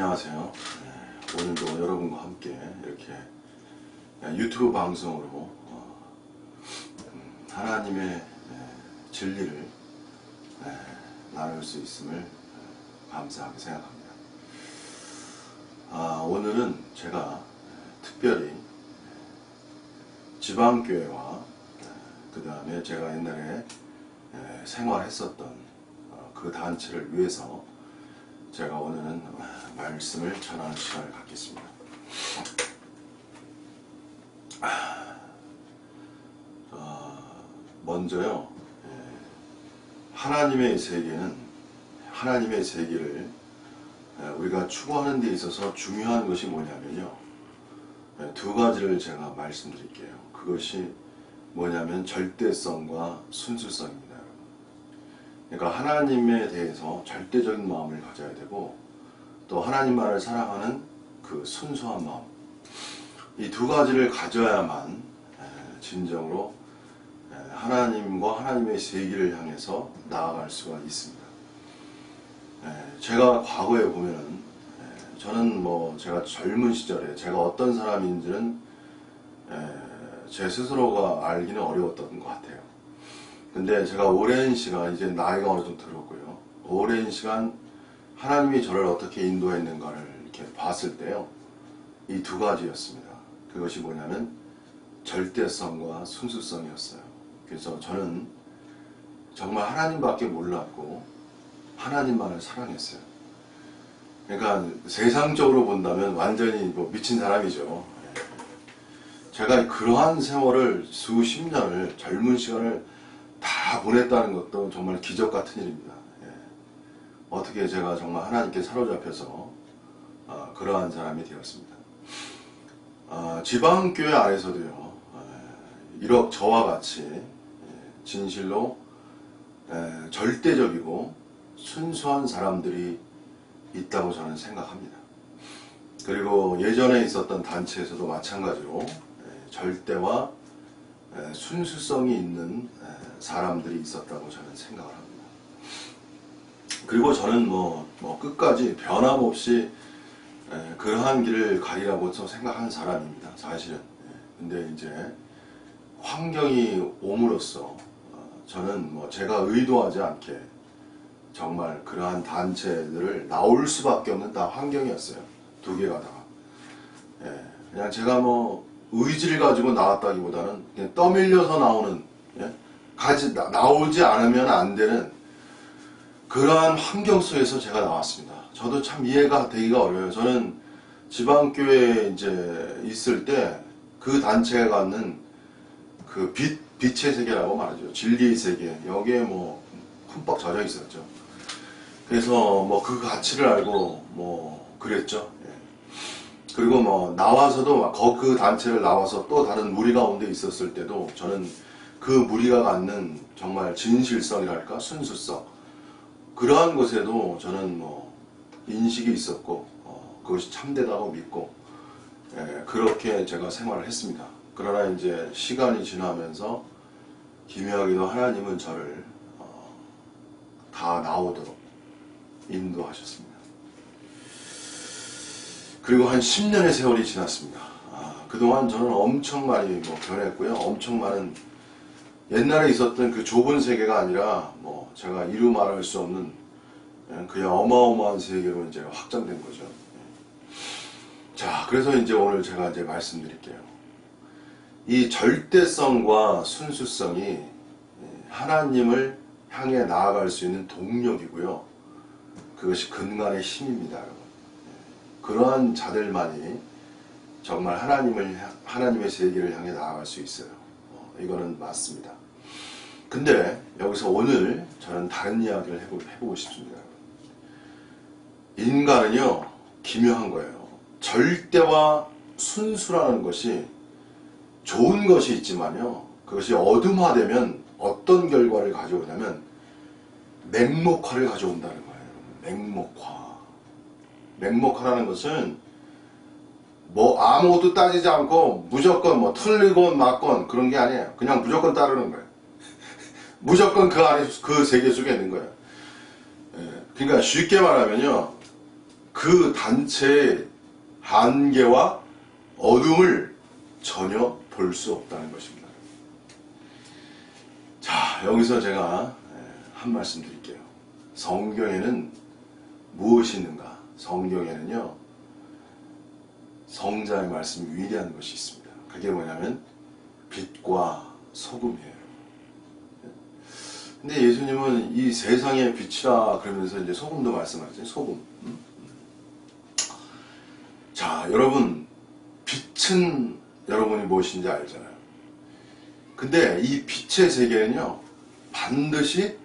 안녕하세요. 오늘도 여러분과 함께 이렇게 유튜브 방송으로 하나님의 진리를 나눌 수 있음을 감사하게 생각합니다. 오늘은 제가 특별히 지방교회와 그 다음에 제가 옛날에 생활했었던 그 단체를 위해서 제가 오늘은 말씀을 전하는 시간을 갖겠습니다. 먼저요, 하나님의 세계를 우리가 추구하는 데 있어서 중요한 것이 뭐냐면요, 두 가지를 제가 말씀드릴게요. 그것이 뭐냐면 절대성과 순수성입니다. 그러니까 하나님에 대해서 절대적인 마음을 가져야 되고, 또 하나님만을 사랑하는 그 순수한 마음, 이 두 가지를 가져야만 진정으로 하나님과 하나님의 세계를 향해서 나아갈 수가 있습니다. 제가 과거에 보면은 저는 제가 젊은 시절에 제가 어떤 사람인지는 제 스스로가 알기는 어려웠던 것 같아요. 근데 제가 오랜 시간, 이제 나이가 어느 정도 들었고요, 오랜 시간 하나님이 저를 어떻게 인도했는가를 이렇게 봤을 때요, 이 두 가지였습니다. 그것이 뭐냐면 절대성과 순수성이었어요. 그래서 저는 정말 하나님밖에 몰랐고 하나님만을 사랑했어요. 그러니까 세상적으로 본다면 완전히 미친 사람이죠. 제가 그러한 세월을 수십 년을, 젊은 시간을 다 보냈다는 것도 정말 기적 같은 일입니다. 어떻게 제가 정말 하나님께 사로잡혀서 그러한 사람이 되었습니다. 지방교회 안에서도요, 이렇게 저와 같이 진실로 절대적이고 순수한 사람들이 있다고 저는 생각합니다. 그리고 예전에 있었던 단체에서도 마찬가지로 절대와 순수성이 있는 사람들이 있었다고 저는 생각을 합니다. 그리고 저는 끝까지 변함없이 그러한 길을 가리라고 생각하는 사람입니다, 사실은. 근데 이제 환경이 옴으로써 저는 제가 의도하지 않게 정말 그러한 단체들을 나올 수밖에 없는 다 환경이었어요. 두 개가 다. 그냥 제가 의지를 가지고 나왔다기보다는 그냥 떠밀려서 나오는, 나오지 않으면 안 되는 그러한 환경 속에서 제가 나왔습니다. 저도 참 이해가 되기가 어려워요. 저는 지방교회에 이제 있을 때 그 단체가 갖는 그 빛의 세계라고 말하죠. 진리의 세계. 여기에 흠뻑 젖어 있었죠. 그래서 그 가치를 알고 그랬죠. 그리고 나와서도 그 단체를 나와서 또 다른 무리 가운데 있었을 때도 저는 그 무리가 갖는 정말 진실성이랄까, 순수성, 그러한 것에도 저는 인식이 있었고 그것이 참되다고 믿고 그렇게 제가 생활을 했습니다. 그러나 이제 시간이 지나면서 기묘하게도 하나님은 저를 다 나오도록 인도하셨습니다. 그리고 한 10년의 세월이 지났습니다. 그동안 저는 엄청 많이 변했고요. 엄청 많은, 옛날에 있었던 그 좁은 세계가 아니라 제가 이루 말할 수 없는 그냥 어마어마한 세계로 이제 확장된 거죠. 자, 그래서 이제 오늘 제가 이제 말씀드릴게요. 이 절대성과 순수성이 하나님을 향해 나아갈 수 있는 동력이고요, 그것이 근간의 힘입니다, 여러분. 그러한 자들만이 정말 하나님의 세계를 향해 나아갈 수 있어요. 이거는 맞습니다. 근데 여기서 오늘 저는 다른 이야기를 해보고 싶습니다. 인간은요, 기묘한 거예요. 절대와 순수라는 것이 좋은 것이 있지만요, 그것이 어둠화되면 어떤 결과를 가져오냐면 맹목화를 가져온다는 거예요. 맹목화라는 것은 아무것도 따지지 않고 무조건 틀리건 맞건 그런 게 아니에요. 그냥 무조건 따르는 거예요. 무조건 그 세계 속에 있는 거예요. 그러니까 쉽게 말하면요, 그 그 단체의 한계와 어둠을 전혀 볼 수 없다는 것입니다. 자, 여기서 제가 한 말씀 드릴게요. 성경에는 무엇이 있는가? 성경에는요, 성자의 말씀이 위대한 것이 있습니다. 그게 뭐냐면 빛과 소금이에요. 근데 예수님은 이 세상의 빛이라 그러면서 이제 소금도 말씀하셨죠. 소금. 자, 여러분, 빛은 여러분이 무엇인지 알잖아요. 근데 이 빛의 세계는요, 반드시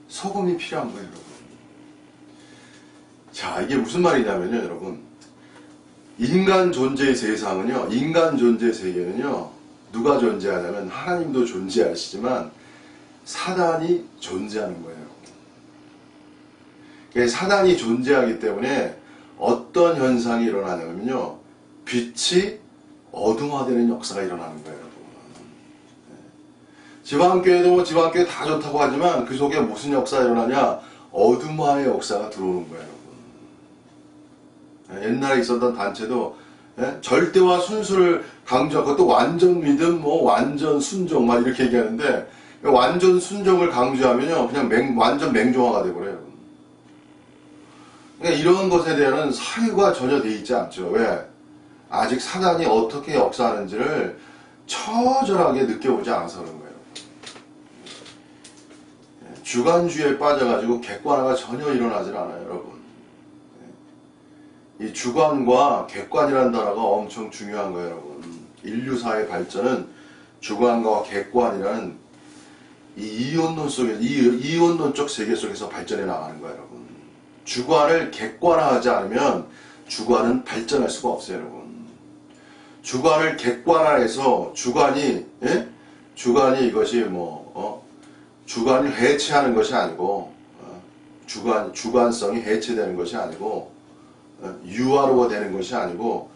소금이 필요한 거예요, 여러분. 자, 이게 무슨 말이냐면요, 여러분. 인간 존재의 세상은요, 인간 존재의 세계는요, 누가 존재하냐면 하나님도 존재하시지만 사단이 존재하는 거예요. 사단이 존재하기 때문에 어떤 현상이 일어나냐면요, 빛이 어둠화되는 역사가 일어나는 거예요, 여러분. 지방교회도 지방교회 다 좋다고 하지만 그 속에 무슨 역사가 일어나냐? 어둠화의 역사가 들어오는 거예요, 여러분. 옛날에 있었던 단체도 절대와 순수를 강조하고, 그것도 완전 믿음, 뭐 완전 순종 막 이렇게 얘기하는데, 완전 순종을 강조하면요 그냥 완전 맹종화가 되버려요. 그러니까 이런 것에 대한 사유가 전혀 돼 있지 않죠. 왜? 아직 사단이 어떻게 역사하는지를 처절하게 느껴보지 않아서 그런 거예요. 주관주의에 빠져가지고 객관화가 전혀 일어나질 않아요, 여러분. 이 주관과 객관이라는 단어가 엄청 중요한 거예요, 여러분. 인류사의 발전은 주관과 객관이라는 이 이원론 속에서, 이원론적 세계 속에서 발전해 나가는 거예요, 여러분. 주관을 객관화하지 않으면 주관은 발전할 수가 없어요, 여러분. 주관을 객관화해서 주관이 이것이 주관을 해체하는 것이 아니고, 주관성이 해체되는 것이 아니고, 유화로가 되는 것이 아니고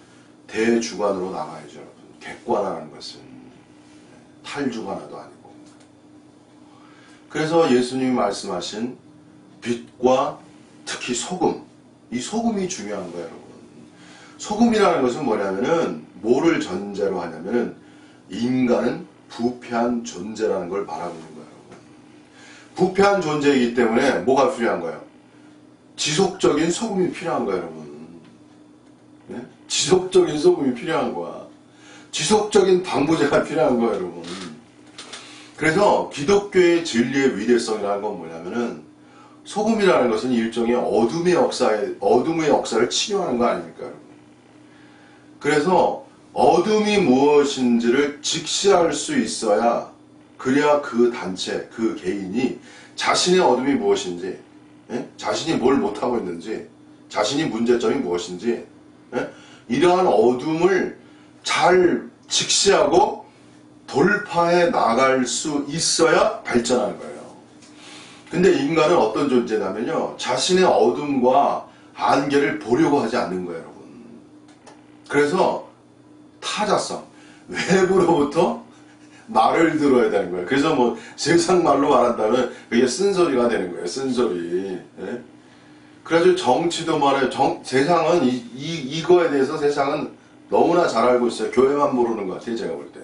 대주관으로 나가야죠, 여러분. 객관화라는 것은 탈주관화도 아니고. 그래서 예수님이 말씀하신 빛과 특히 소금, 이 소금이 중요한 거예요, 여러분. 소금이라는 것은 뭐냐면은 뭐를 전제로 하냐면은 인간은 부패한 존재라는 걸 말하고 있는 거예요, 여러분. 부패한 존재이기 때문에 뭐가 필요한 거예요? 지속적인 소금이 필요한 거예요, 여러분. 네? 지속적인 소금이 필요한 거야. 지속적인 방부제가 필요한 거예요, 여러분. 그래서 기독교의 진리의 위대성이라는 건 뭐냐면은 소금이라는 것은 일종의 어둠의 역사를 치료하는 거 아닙니까, 여러분? 그래서 어둠이 무엇인지를 직시할 수 있어야, 그래야 그 단체, 그 개인이 자신의 어둠이 무엇인지, 자신이 뭘 못하고 있는지, 자신이 문제점이 무엇인지, 이러한 어둠을 잘 직시하고 돌파해 나갈 수 있어야 발전하는 거예요. 근데 인간은 어떤 존재냐면요, 자신의 어둠과 한계를 보려고 하지 않는 거예요, 여러분. 그래서 타자성, 외부로부터 말을 들어야 되는 거예요. 그래서 세상 말로 말한다면 그게 쓴소리가 되는 거예요, 쓴소리. 그래가지고 정치도 말해요. 세상은 이거에 대해서 세상은 너무나 잘 알고 있어요. 교회만 모르는 것 같아요, 제가 볼 때.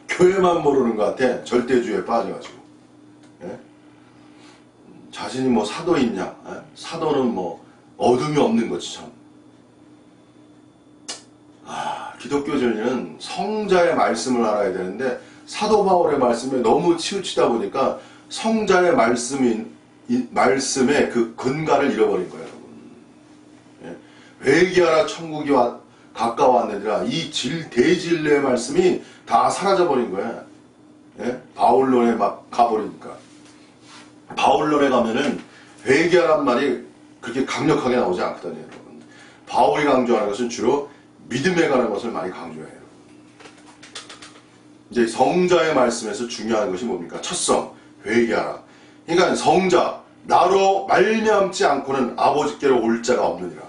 교회만 모르는 것 같아. 절대주의에 빠져가지고. 자신이 사도 있냐? 사도는 어둠이 없는 거지, 참. 기독교 진리는 성자의 말씀을 알아야 되는데, 사도 바울의 말씀에 너무 치우치다 보니까 성자의 말씀의 그 근간을 잃어버린 거예요, 여러분. 회개하라 천국이 가까워왔느니라, 이 대진리의 말씀이 다 사라져버린 거예요. 바울론에 막 가버리니까. 바울론에 가면은 회개하란 말이 그렇게 강력하게 나오지 않거든요, 여러분. 바울이 강조하는 것은 주로 믿음에 관한 것을 많이 강조해요. 이제 성자의 말씀에서 중요한 것이 뭡니까? 첫성, 회개하라. 그러니까 성자, 나로 말미암지 않고는 아버지께로 올 자가 없느니라.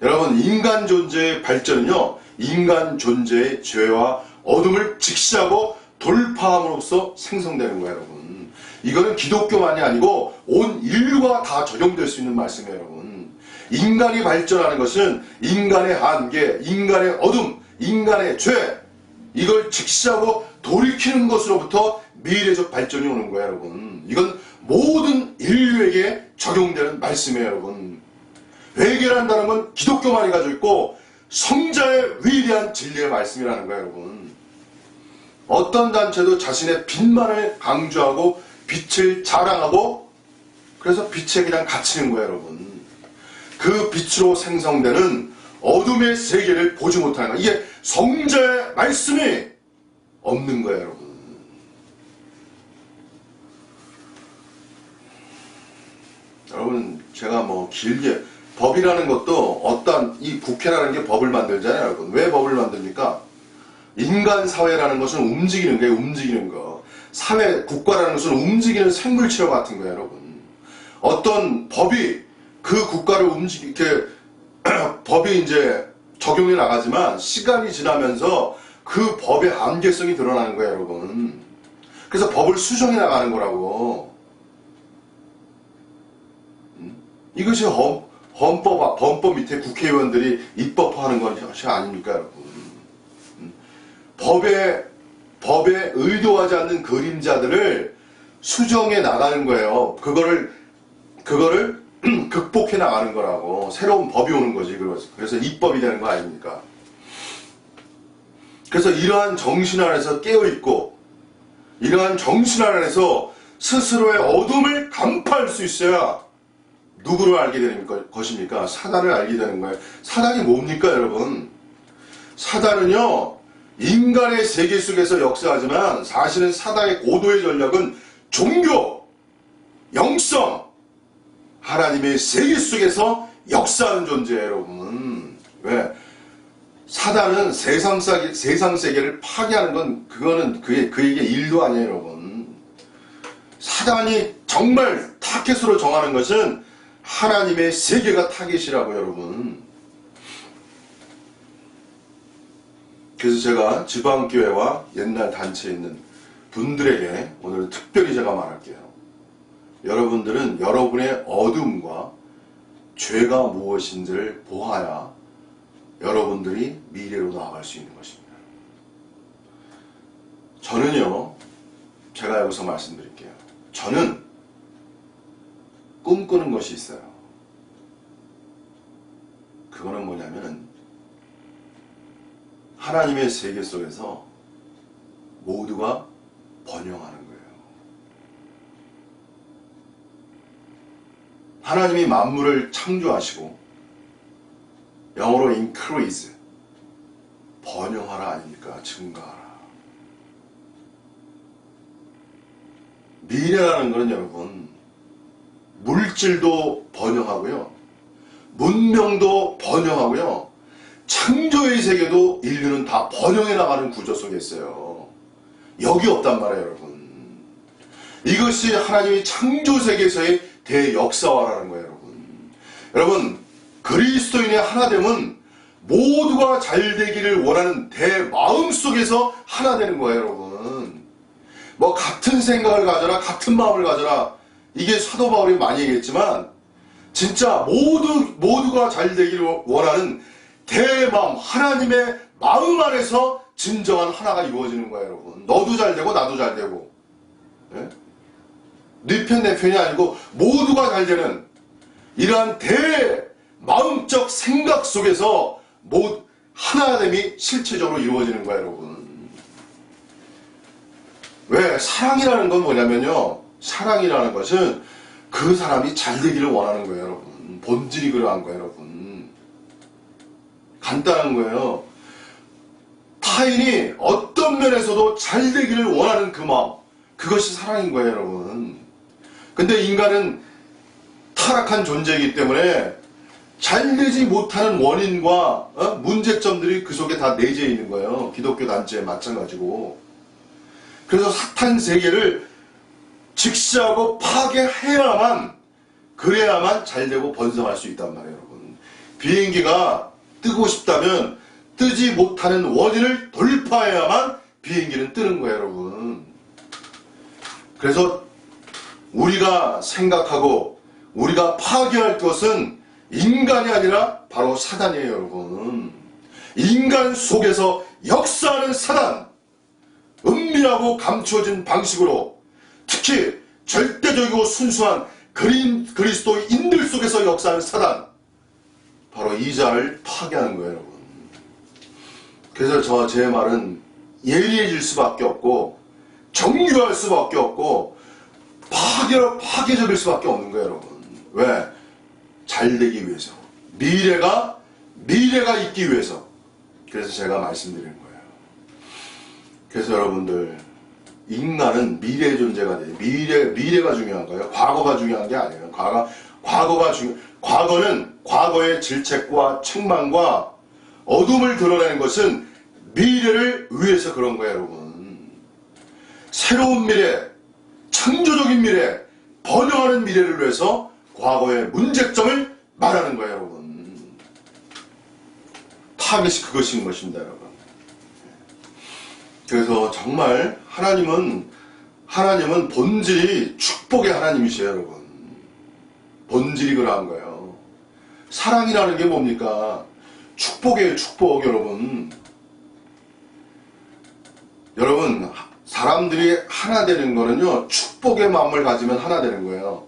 여러분, 인간 존재의 발전은요, 인간 존재의 죄와 어둠을 직시하고 돌파함으로써 생성되는 거예요, 여러분. 이거는 기독교만이 아니고 온 인류가 다 적용될 수 있는 말씀이에요, 여러분. 인간이 발전하는 것은 인간의 한계, 인간의 어둠, 인간의 죄, 이걸 직시하고 돌이키는 것으로부터 미래적 발전이 오는 거예요, 여러분. 이건 모든 인류에게 적용되는 말씀이에요, 여러분. 회개한다는 건 기독교만이 가지고 있고 성자의 위대한 진리의 말씀이라는 거예요, 여러분. 어떤 단체도 자신의 빛만을 강조하고 빛을 자랑하고 그래서 빛에 그냥 갇히는 거예요, 여러분. 그 빛으로 생성되는 어둠의 세계를 보지 못하는 거예요. 이게 성자의 말씀이 없는 거예요, 여러분. 여러분, 제가 뭐 길게 법이라는 것도 어떤 이 국회라는 게 법을 만들잖아요, 여러분. 왜 법을 만듭니까? 인간 사회라는 것은 움직이는 거예요, 움직이는 거. 사회, 국가라는 것은 움직이는 생물체와 같은 거예요, 여러분. 어떤 법이 그 국가를 이렇게 법이 이제 적용해 나가지만 시간이 지나면서 그 법의 한계성이 드러나는 거예요, 여러분. 그래서 법을 수정해 나가는 거라고. 이것이 헌법 밑에 국회의원들이 입법하는 것이 아닙니까, 여러분. 법에 의도하지 않는 그림자들을 수정해 나가는 거예요. 그거를 극복해 나가는 거라고. 새로운 법이 오는 거지. 그래서 입법이 되는 거 아닙니까? 그래서 이러한 정신 안에서 깨어있고 이러한 정신 안에서 스스로의 어둠을 간파할 수 있어야 누구를 알게 되는 것입니까? 사단을 알게 되는 거예요. 사단이 뭡니까, 여러분? 사단은요, 인간의 세계 속에서 역사하지만 사실은 사단의 고도의 전략은 종교, 영성, 하나님의 세계 속에서 역사하는 존재예요, 여러분. 왜? 사단은 세상 세계를 파괴하는 건 그거는 그에게 일도 아니에요, 여러분. 사단이 정말 타겟으로 정하는 것은 하나님의 세계가 타겟이라고, 여러분. 그래서 제가 지방교회와 옛날 단체에 있는 분들에게 오늘 특별히 제가 말할게요. 여러분들은 여러분의 어둠과 죄가 무엇인지를 보아야 여러분들이 미래로 나아갈 수 있는 것입니다. 저는요, 제가 여기서 말씀드릴게요. 저는 꿈꾸는 것이 있어요. 그거는 뭐냐면은 하나님의 세계 속에서 모두가 번영하는 거예요. 하나님이 만물을 창조하시고 영어로 increase, 번영하라 아닙니까? 증가하라. 미래라는 것은 여러분, 물질도 번영하고요, 문명도 번영하고요, 창조의 세계도 인류는 다 번영해 나가는 구조 속에 있어요. 여기 없단 말이에요, 여러분. 이것이 하나님의 창조 세계에서의 대역사화라는 거예요, 여러분. 여러분, 그리스도인의 하나됨은 모두가 잘 되기를 원하는 대마음 속에서 하나 되는 거예요, 여러분. 뭐 같은 생각을 가져라, 같은 마음을 가져라, 이게 사도 바울이 많이 얘기했지만 진짜 모두가 잘 되기를 원하는 대마음, 하나님의 마음 안에서 진정한 하나가 이루어지는 거예요, 여러분. 너도 잘 되고 나도 잘 되고, 네? 네 편 내 편이 아니고 모두가 잘 되는 이러한 대마음적 생각 속에서 하나됨이 실체적으로 이루어지는 거예요, 여러분. 왜? 사랑이라는 건 뭐냐면요, 사랑이라는 것은 그 사람이 잘 되기를 원하는 거예요, 여러분. 본질이 그러한 거예요, 여러분. 간단한 거예요. 타인이 어떤 면에서도 잘 되기를 원하는 그 마음, 그것이 사랑인 거예요, 여러분. 근데 인간은 타락한 존재이기 때문에 잘 되지 못하는 원인과 문제점들이 그 속에 다 내재해 있는 거예요. 기독교 단체에 마찬가지고. 그래서 사탄 세계를 직시하고 파괴해야만, 그래야만 잘 되고 번성할 수 있단 말이에요, 여러분. 비행기가 뜨고 싶다면 뜨지 못하는 원인을 돌파해야만 비행기는 뜨는 거예요, 여러분. 그래서 우리가 생각하고 우리가 파괴할 것은 인간이 아니라 바로 사단이에요, 여러분. 인간 속에서 역사하는 사단, 은밀하고 감추어진 방식으로 특히 절대적이고 순수한 그리스도인들 속에서 역사하는 사단, 바로 이 자를 파괴하는 거예요, 여러분. 그래서 제 말은 예리해질 수밖에 없고 정교할 수밖에 없고 파괴적일 수밖에 없는 거예요, 여러분. 왜? 잘 되기 위해서, 미래가 있기 위해서. 그래서 제가 말씀드리는 거예요. 그래서 여러분들, 인간은 미래의 존재가 돼요. 미래가 중요한 거예요. 과거가 중요한 게 아니에요. 과거는 과거의 질책과 책망과 어둠을 드러내는 것은 미래를 위해서 그런 거예요, 여러분. 새로운 미래, 창조적인 미래, 번영하는 미래를 위해서 과거의 문제점을 말하는 거예요, 여러분. 타겟이 그것인 것입니다, 여러분. 그래서 정말 하나님은 본질이 축복의 하나님이세요, 여러분. 본질이 그러한 거예요. 사랑이라는 게 뭡니까? 축복이에요, 축복, 여러분. 여러분, 사람들이 하나 되는 거는요, 축복의 마음을 가지면 하나 되는 거예요.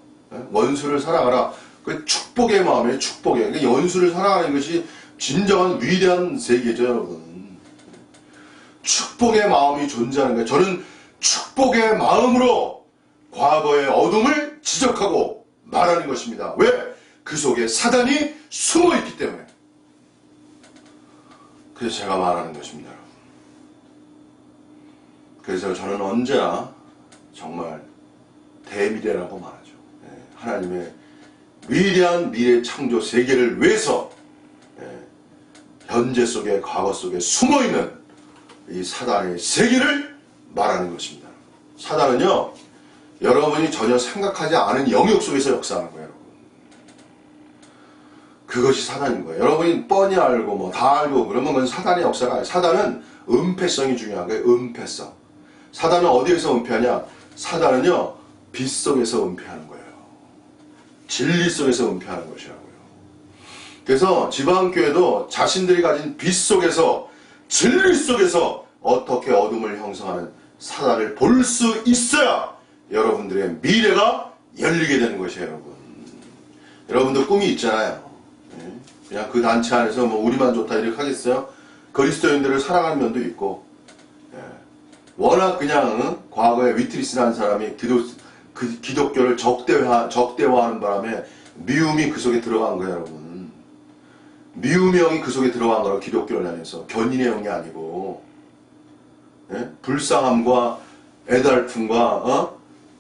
원수를 사랑하라. 그 축복의 마음이에요, 축복이에요. 그러니까 원수를 사랑하는 것이 진정한 위대한 세계죠, 여러분. 축복의 마음이 존재하는 거예요. 저는 축복의 마음으로 과거의 어둠을 지적하고 말하는 것입니다. 왜? 그 속에 사단이 숨어있기 때문에. 그래서 제가 말하는 것입니다, 여러분. 그래서 저는 언제나 정말 대미래라고 말하죠. 하나님의 위대한 미래 창조 세계를 위해서 현재 속에 과거 속에 숨어있는 이 사단의 세계를 말하는 것입니다. 사단은요, 여러분이 전혀 생각하지 않은 영역 속에서 역사하는 거예요, 여러분. 그것이 사단인 거예요. 여러분이 뻔히 알고 뭐 다 알고 그러면 그건 사단의 역사가 아니에요. 사단은 은폐성이 중요한 거예요. 은폐성. 사단은 어디에서 은폐하냐? 사단은요, 빛 속에서 은폐하는 거예요. 진리 속에서 은폐하는 것이라고요. 그래서 지방교회도 자신들이 가진 빛 속에서, 진리 속에서 어떻게 어둠을 형성하는 사단을 볼 수 있어야 여러분들의 미래가 열리게 되는 것이에요, 여러분. 여러분도 꿈이 있잖아요. 그냥 그 단체 안에서 뭐 우리만 좋다 이렇게 하겠어요? 그리스도인들을 사랑하는 면도 있고, 워낙 그냥 과거에 위트리스라는 사람이 기독교를 적대화하는 바람에 미움이 그 속에 들어간 거예요, 여러분. 미움의 영이 그 속에 들어간 거라고, 기독교를 향해서. 견인의 영이 아니고, 불쌍함과 애달픔과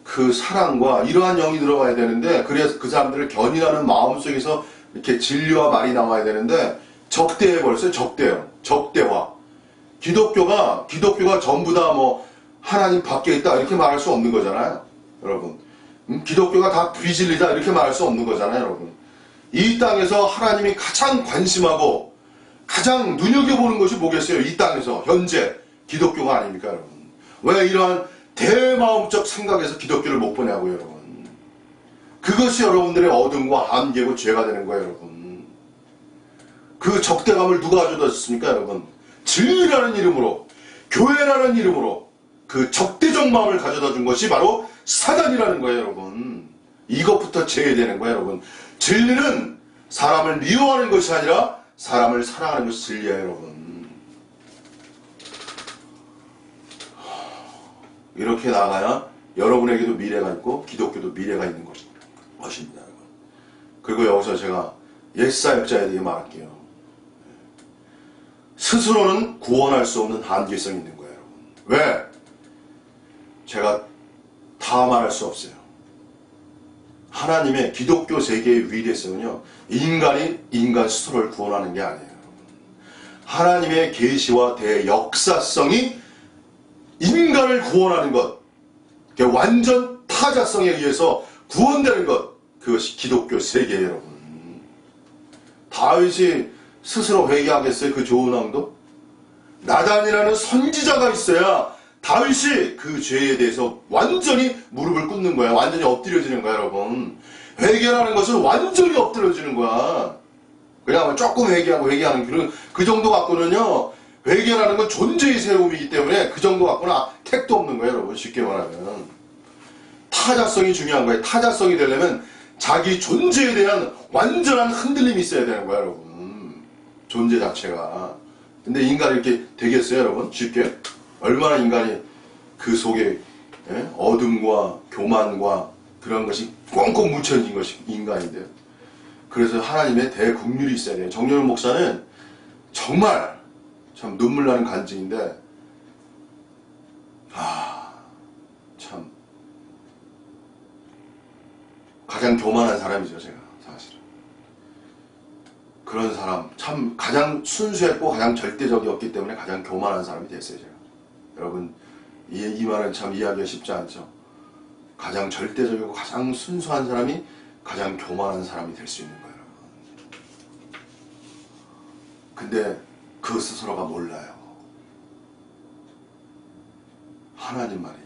그 사랑과 이러한 영이 들어가야 되는데, 그래서 그 사람들을 견인하는 마음 속에서 이렇게 진리와 말이 나와야 되는데 적대해버렸어요. 적대화. 기독교가 전부 다 뭐 하나님 밖에 있다 이렇게 말할 수 없는 거잖아요, 여러분. 기독교가 다 비진리다 이렇게 말할 수 없는 거잖아요, 여러분. 이 땅에서 하나님이 가장 관심하고 가장 눈여겨보는 것이 뭐겠어요? 이 땅에서 현재 기독교가 아닙니까, 여러분? 왜 이러한 대마음적 생각에서 기독교를 못 보냐고요, 여러분. 그것이 여러분들의 어둠과 한계고 죄가 되는 거예요, 여러분. 그 적대감을 누가 가져다 줬습니까, 여러분? 진리라는 이름으로, 교회라는 이름으로 그 적대적 마음을 가져다 준 것이 바로 사단이라는 거예요, 여러분. 이것부터 제외되는 거예요, 여러분. 진리는 사람을 미워하는 것이 아니라 사람을 사랑하는 것이 진리예요, 여러분. 이렇게 나가야 여러분에게도 미래가 있고 기독교도 미래가 있는 것입니다, 여러분. 그리고 여기서 제가 옛사역자에 대해 말할게요. 스스로는 구원할 수 없는 한계성이 있는 거예요, 여러분. 왜? 제가 다 말할 수 없어요. 하나님의 기독교 세계의 위대성은요, 인간이 인간 스스로를 구원하는 게 아니에요, 여러분. 하나님의 계시와 대역사성이 인간을 구원하는 것, 완전 타자성에 의해서 구원되는 것, 그것이 기독교 세계예요, 여러분. 다윗이 스스로 회개하겠어요? 그 좋은 왕도? 나단이라는 선지자가 있어야 다윗이 그 죄에 대해서 완전히 무릎을 꿇는 거야. 완전히 엎드려지는 거야, 여러분. 회개라는 것은 완전히 엎드려지는 거야. 그냥 조금 회개하고 회개하는 그 정도 갖고는요, 회개라는 건 존재의 새로움이기 때문에 그 정도 갖고는 택도 없는 거예요, 여러분. 쉽게 말하면. 타자성이 중요한 거예요. 타자성이 되려면 자기 존재에 대한 완전한 흔들림이 있어야 되는 거야, 여러분. 존재 자체가. 근데 인간이 이렇게 되겠어요, 여러분? 쉽게? 얼마나 인간이 그 속에 어둠과 교만과 그런 것이 꽁꽁 묻혀진 것이 인간인데요. 그래서 하나님의 대국률이 있어야 돼요. 정윤원 목사는 정말 참 눈물 나는 간증인데, 참 가장 교만한 사람이죠, 제가 사실은. 그런 사람, 참 가장 순수했고 가장 절대적이었기 때문에 가장 교만한 사람이 됐어요, 제가. 여러분, 이 말은 참 이해하기가 쉽지 않죠. 가장 절대적이고 가장 순수한 사람이 가장 교만한 사람이 될 수 있는 거예요, 여러분. 근데 그 스스로가 몰라요. 하나님 말이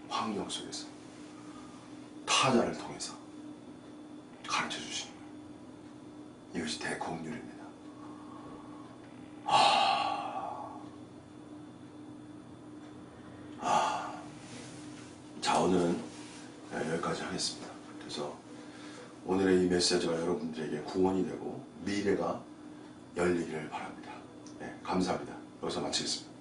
환경 속에서 타자를 통해서 가르쳐 주시는 거예요. 이것이 대공률입니다. 자, 오늘은 여기까지 하겠습니다. 그래서 오늘의 이 메시지가 여러분들에게 구원이 되고 미래가 열리기를 바랍니다. 감사합니다. 여기서 마치겠습니다.